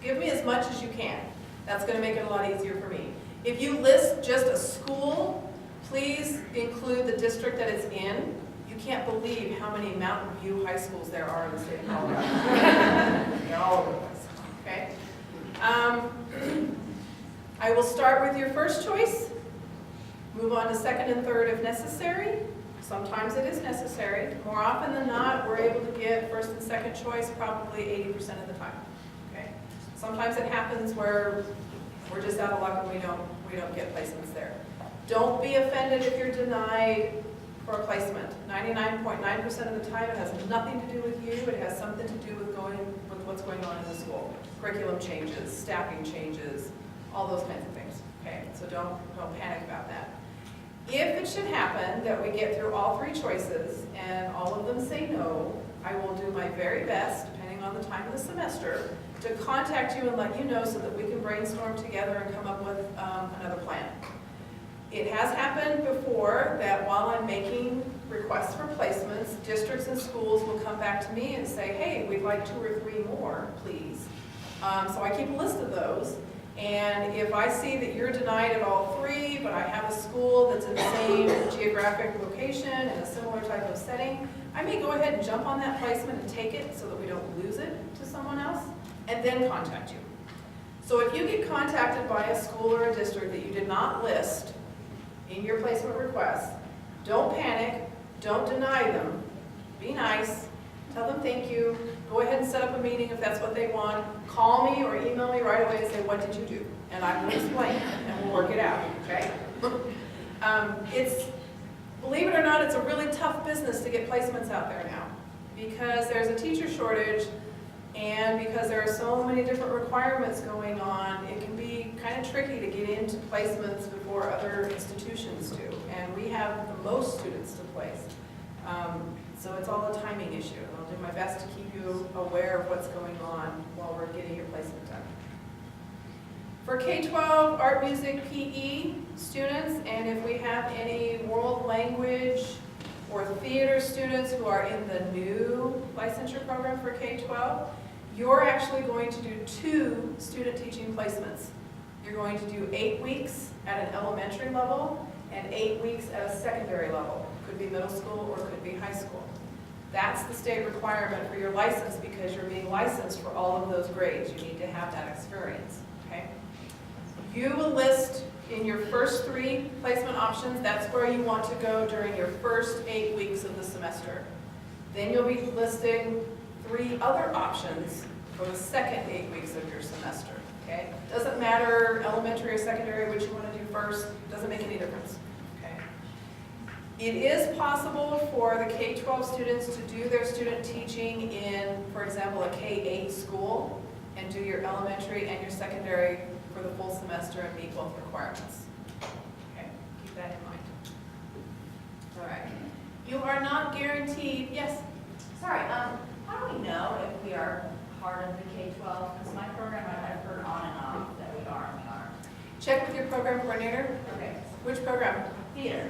Give me as much as you can. That's going to make it a lot easier for me. If you list just a school, please include the district that it's in. You can't believe how many Mountain View high schools there are in the state of Colorado. They're all over the place, okay? I will start with your first choice, move on to second and third if necessary. Sometimes it is necessary. More often than not, we're able to get first and second choice probably 80% of the time. Okay? Sometimes it happens where we're just out of luck and we don't get placements there. Don't be offended if you're denied for a placement. 99.9% of the time it has nothing to do with you. It has something to do with what's going on in the school. Curriculum changes, staffing changes, all those kinds of things. Okay? So don't panic about that. If it should happen that we get through all three choices and all of them say no, I will do my very best, depending on the time of the semester, to contact you and let you know so that we can brainstorm together and come up with another plan. It has happened before that while I'm making requests for placements, districts and schools will come back to me and say, hey, we'd like 2 or 3 more, please. So I keep a list of those. And if I see that you're denied at all 3, but I have a school that's in the same geographic location and a similar type of setting, I may go ahead and jump on that placement and take it so that we don't lose it to someone else, and then contact you. So if you get contacted by a school or a district that you did not list in your placement request, don't panic, don't deny them, be nice, tell them thank you, go ahead and set up a meeting if that's what they want, call me or email me right away and say, what did you do? And I will explain and we'll work it out, okay? Believe it or not, it's a really tough business to get placements out there now because there's a teacher shortage and because there are so many different requirements going on, it can be kind of tricky to get into placements before other institutions do. And we have the most students to place. So it's all a timing issue. And I'll do my best to keep you aware of what's going on while we're getting your placement done. For K-12 art, music, PE students, and if we have any world language or theater students who are in the new licensure program for K-12, you're actually going to do 2 student teaching placements. You're going to do 8 weeks at an elementary level and 8 weeks at a secondary level. Could be middle school or could be high school. That's the state requirement for your license because you're being licensed for all of those grades. You need to have that experience, okay? You will list in your first 3 placement options, that's where you want to go during your first 8 weeks of the semester. Then you'll be listing 3 other options for the second 8 weeks of your semester, okay? Doesn't matter elementary or secondary, which you want to do first, doesn't make any difference. It is possible for the K-12 students to do their student teaching in, for example, a K-8 school and do your elementary and your secondary for the full semester and meet both requirements. Okay, keep that in mind. All right. You are not guaranteed, yes? Sorry, how do we know if we are part of the K-12? Because my program, I've heard on and off that we are and we aren't. Check with your program coordinator. Okay. Which program? Theater.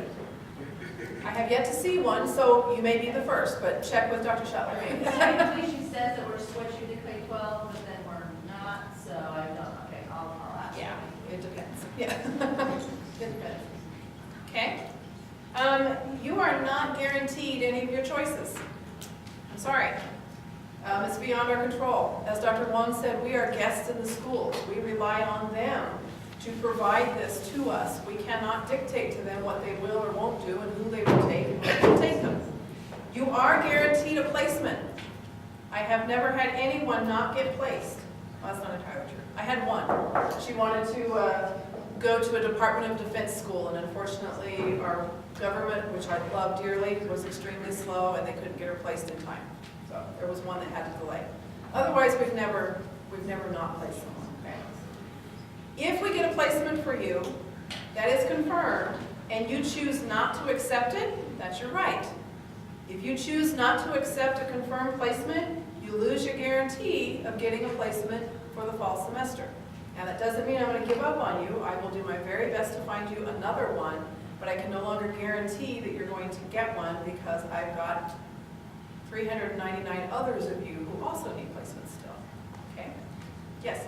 I have yet to see one, so you may be the first, but check with Dr. Shetler. Technically, she says that we're switching to K-12, but then we're not, so I don't, okay, I'll ask. Yeah, it depends. Yeah, it depends. Okay. You are not guaranteed any of your choices. I'm sorry. It's beyond our control. As Dr. Wong said, we are guests in the schools. We rely on them to provide this to us. We cannot dictate to them what they will or won't do and who they will take and when they will take them. You are guaranteed a placement. I have never had anyone not get placed. Well, that's not entirely true. I had one. She wanted to go to a Department of Defense school, and unfortunately our government, which I love dearly, was extremely slow and they couldn't get her placed in time. So there was one that had to delay. Otherwise, we've never not placed someone. If we get a placement for you that is confirmed and you choose not to accept it, that's your right. If you choose not to accept a confirmed placement, you lose your guarantee of getting a placement for the fall semester. Now that doesn't mean I'm going to give up on you. I will do my very best to find you another one, but I can no longer guarantee that you're going to get one because I've got 399 others of you who also need placements still. Okay? Yes?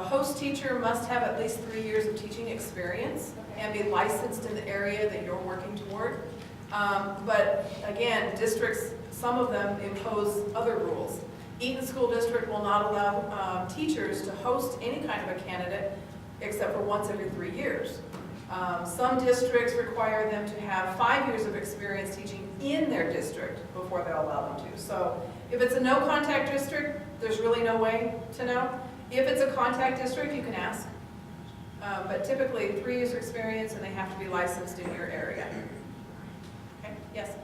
Host teacher must have at least 3 years of teaching experience and be licensed in the area that you're working toward. But again, districts, some of them impose other rules. Eaton School District will not allow teachers to host any kind of a candidate except for once every 3 years. Some districts require them to have 5 years of experience teaching in their district before they'll allow them to. So if it's a no-contact district, there's really no way to know. If it's a contact district, you can ask. But typically 3 years of experience and they have to be licensed in your area. Okay, yes?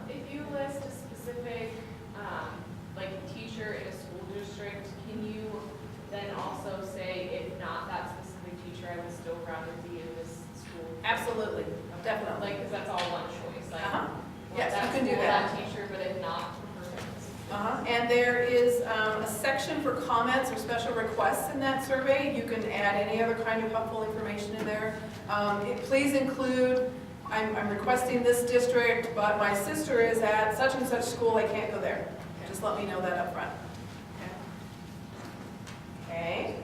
If you list a specific, like teacher in a school district, can you then also say, if not that specific teacher, I would still rather be in this school? Absolutely, definitely. Like, because that's all one choice. Like, Yes, that you can do school, that. teacher, but if not, prefer this. And there is a section for comments or special requests in that survey. You can add any other kind of helpful information in there. Please include, I'm requesting this district, but my sister is at such and such school, I can't go there. Just let me know that up front. Okay.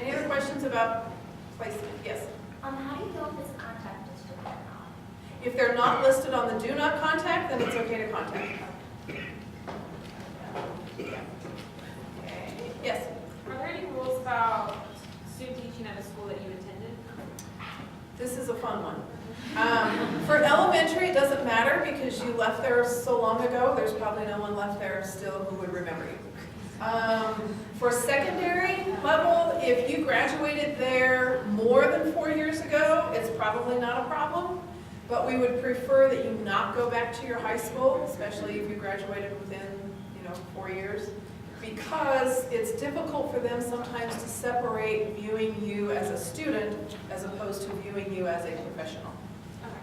Any other questions about placement? Yes? How do you know if it's a contact district or not? If they're not listed on the do not contact, then it's okay to contact. Okay. Yes? Are there any rules about student teaching at a school that you attended? This is a fun one. For elementary, it doesn't matter because you left there so long ago, there's probably no one left there still who would remember you. For secondary level, if you graduated there more than 4 years ago, it's probably not a problem. But we would prefer that you not go back to your high school, especially if you graduated within, 4 years, because it's difficult for them sometimes to separate viewing you as a student as opposed to viewing you as a professional.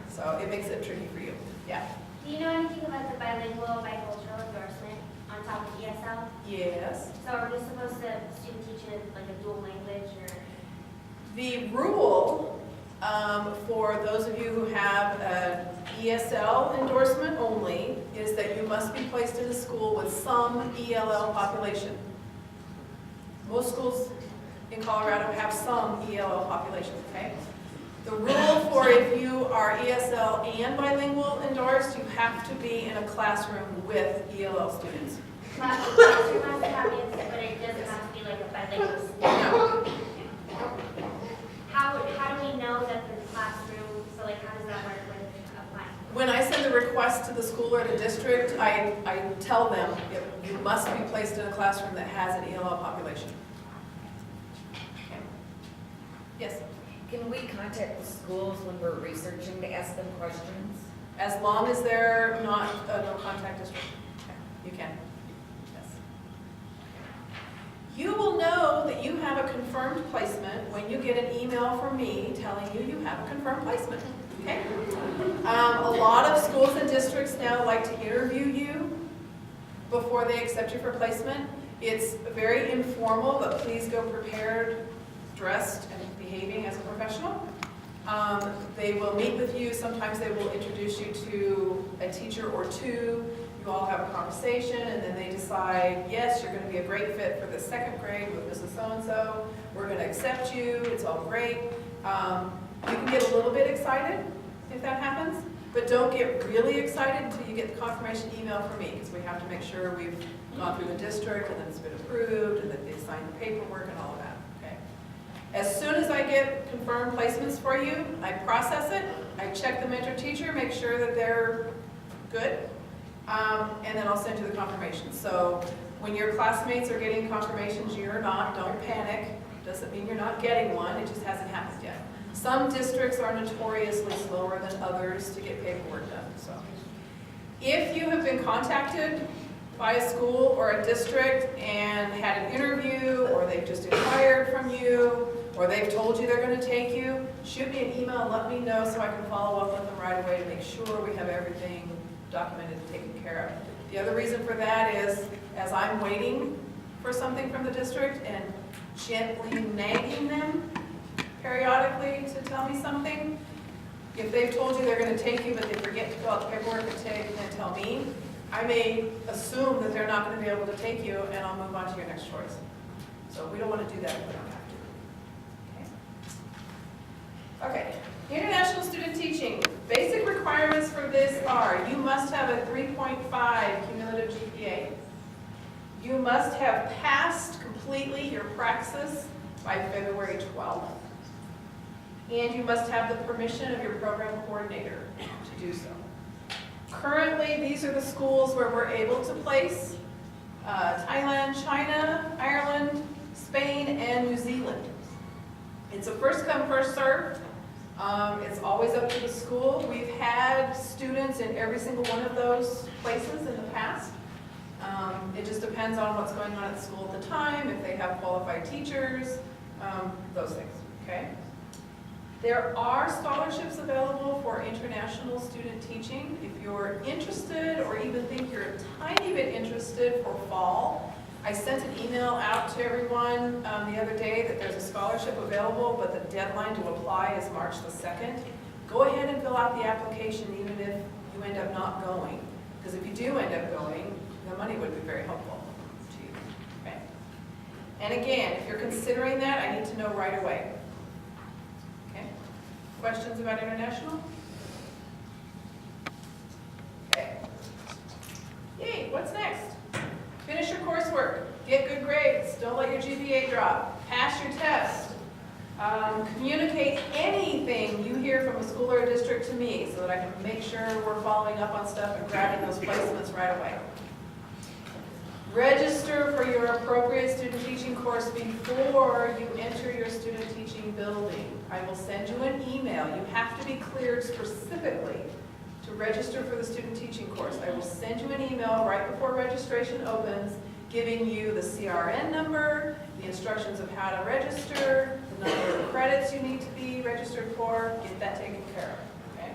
So it makes it tricky for you. Yeah. Do you know anything about the bilingual, bicultural endorsement on top of ESL? Yes. So are we supposed to student teach it like a dual language or? The rule for those of you who have an ESL endorsement only is that you must be placed in a school with some ELL population. Most schools in Colorado have some ELL population, okay? The rule for if you are ESL and bilingual endorsed, you have to be in a classroom with ELL students. Classroom has to have it, but it doesn't have to be like a bilingual school. No. How do we know that the classroom, so like how does that work with applying? When I send a request to the school or the district, I tell them you must be placed in a classroom that has an ELL population. Okay. Yes? Can we contact the schools when we're researching to ask them questions? As long as they're not a no-contact district. Okay, you can. Yes. You will know that you have a confirmed placement when you get an email from me telling you you have a confirmed placement. Okay? A lot of schools and districts now like to interview you before they accept you for placement. It's very informal, but please go prepared, dressed, and behaving as a professional. They will meet with you. Sometimes they will introduce you to a teacher or two. You all have a conversation, and then they decide, yes, you're going to be a great fit for the second grade with Mrs. So-and-so. We're going to accept you. It's all great. You can get a little bit excited if that happens, but don't get really excited until you get the confirmation email from me, because we have to make sure we've gone through the district, and that it's been approved, and that they've signed the paperwork and all of that. Okay. As soon as I get confirmed placements for you, I process it, I check the mentor teacher, make sure that they're good, and then I'll send you the confirmation. So when your classmates are getting confirmations, you're not, don't panic. Doesn't mean you're not getting one, it just hasn't happened yet. Some districts are notoriously slower than others to get paperwork done. So if you have been contacted by a school or a district and had an interview, or they've just inquired from you, or they've told you they're going to take you, shoot me an email and let me know so I can follow up with them right away to make sure we have everything documented and taken care of. The other reason for that is, as I'm waiting for something from the district and gently nagging them periodically to tell me something, if they've told you they're going to take you but they forget to fill out the paperwork and tell me, I may assume that they're not going to be able to take you, and I'll move on to your next choice. So we don't want to do that if we don't have to. Okay. International student teaching. Basic requirements for this are, you must have a 3.5 cumulative GPA. You must have passed completely your praxis by February 12th. And you must have the permission of your program coordinator to do so. Currently, these are the schools where we're able to place Thailand, China, Ireland, Spain, and New Zealand. It's a first come, first served. It's always up to the school. We've had students in every single one of those places in the past. It just depends on what's going on at the school at the time, if they have qualified teachers, those things, okay? There are scholarships available for international student teaching. If you're interested or even think you're a tiny bit interested for fall, I sent an email out to everyone the other day that there's a scholarship available, but the deadline to apply is March the 2nd. Go ahead and fill out the application even if you end up not going. Because if you do end up going, the money would be very helpful to you. Okay? And again, if you're considering that, I need to know right away. Okay? Questions about international? Okay. Yay, what's next? Finish your coursework, get good grades, don't let your GPA drop, pass your test. Communicate anything you hear from a school or a district to me so that I can make sure we're following up on stuff and grabbing those placements right away. Register for your appropriate student teaching course before you enter your student teaching building. I will send you an email. You have to be cleared specifically to register for the student teaching course. I will send you an email right before registration opens, giving you the CRN number, the instructions of how to register, the number of credits you need to be registered for, get that taken care of, okay?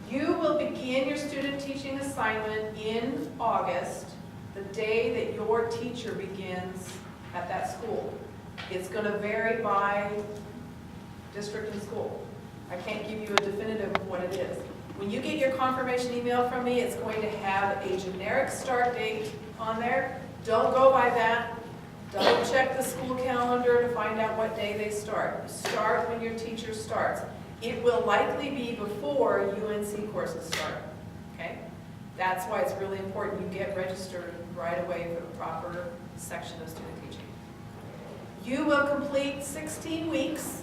You will begin your student teaching assignment in August, the day that your teacher begins at that school. It's going to vary by district and school. I can't give you a definitive of what it is. When you get your confirmation email from me, it's going to have a generic start date on there. Don't go by that. Double check the school calendar to find out what day they start. Start when your teacher starts. It will likely be before UNC courses start, okay? That's why it's really important you get registered right away for the proper section of student teaching. You will complete 16 weeks,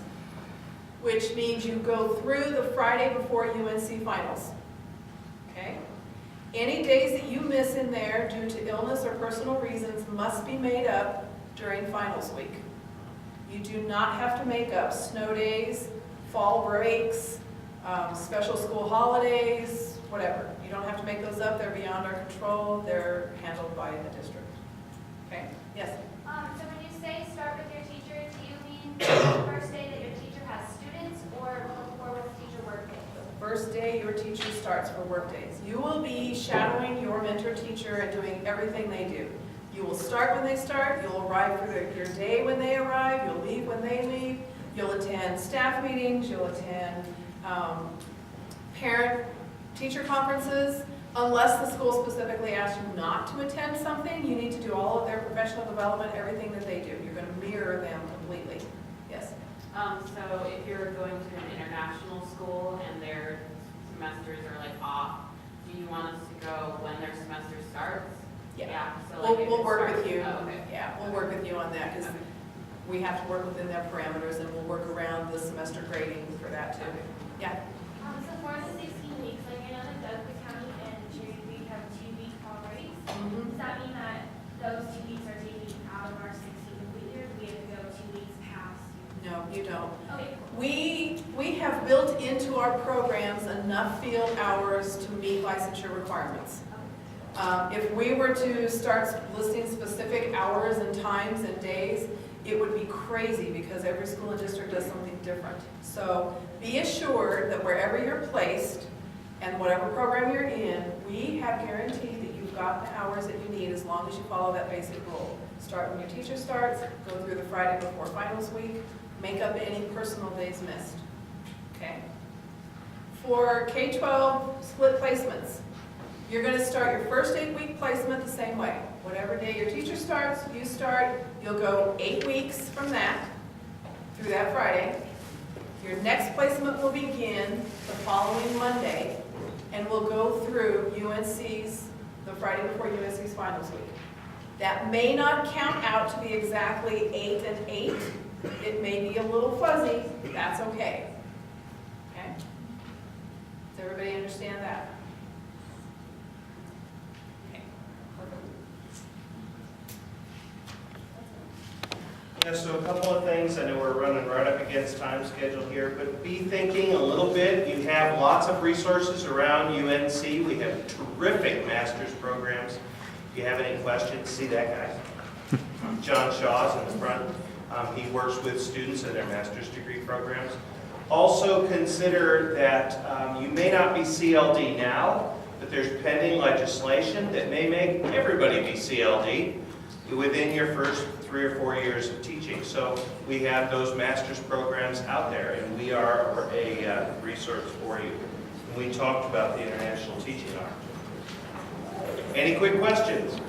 which means you go through the Friday before UNC finals, okay? Any days that you miss in there due to illness or personal reasons must be made up during finals week. You do not have to make up snow days, fall breaks, special school holidays, whatever. You don't have to make those up. They're beyond our control. They're handled by the district. Okay? Yes? So when you say start with your teacher, do you mean the first day that your teacher has students or before with teacher work day? The first day your teacher starts for work days. You will be shadowing your mentor teacher and doing everything they do. You will start when they start. You'll arrive for your day when they arrive. You'll leave when they leave. You'll attend staff meetings. You'll attend parent-teacher conferences. Unless the school specifically asks you not to attend something, you need to do all of their professional development, everything that they do. You're going to mirror them completely. Yes? So if you're going to an international school and their semesters are like off, do you want us to go when their semester starts? Yeah. So like We'll work with you. Oh, okay. Yeah, we'll work with you on that because we have to work within their parameters and we'll work around the semester grading for that too. Yeah? So for the 16 weeks, like I know that Douglas County and Cherry Creek have 2 week fall breaks. Does that mean that those 2 weeks are taken out of our 16 complete year? Do we have to go 2 weeks past? No, you don't. Okay, cool. We have built into our programs enough field hours to meet licensure requirements. If we were to start listing specific hours and times and days, it would be crazy because every school and district does something different. So be assured that wherever you're placed and whatever program you're in, we have guaranteed that you've got the hours that you need as long as you follow that basic rule. Start when your teacher starts, go through the Friday before finals week, make up any personal days missed. Okay? For K-12 split placements, You're gonna start your first 8-week placement the same way. Whatever day your teacher starts, you start, you'll go 8 weeks from that, through that Friday. Your next placement will begin the following Monday, and will go through UNC's, the Friday before UNC's finals week. That may not count out to be exactly 8 and 8. It may be a little fuzzy, that's okay. Okay? Does everybody understand that? Okay. Yeah, so a couple of things. I know we're running right up against time schedule here, but be thinking a little bit. You have lots of resources around UNC. We have terrific master's programs. If you have any questions, see that guy. John Shaw's in the front. He works with students in their master's degree programs. Also consider that you may not be CLD now, but there's pending legislation that may make everybody be CLD within your first 3 or 4 years of teaching. So we have those master's programs out there, and we are a resource for you. And we talked about the international teaching opportunity. Any quick questions?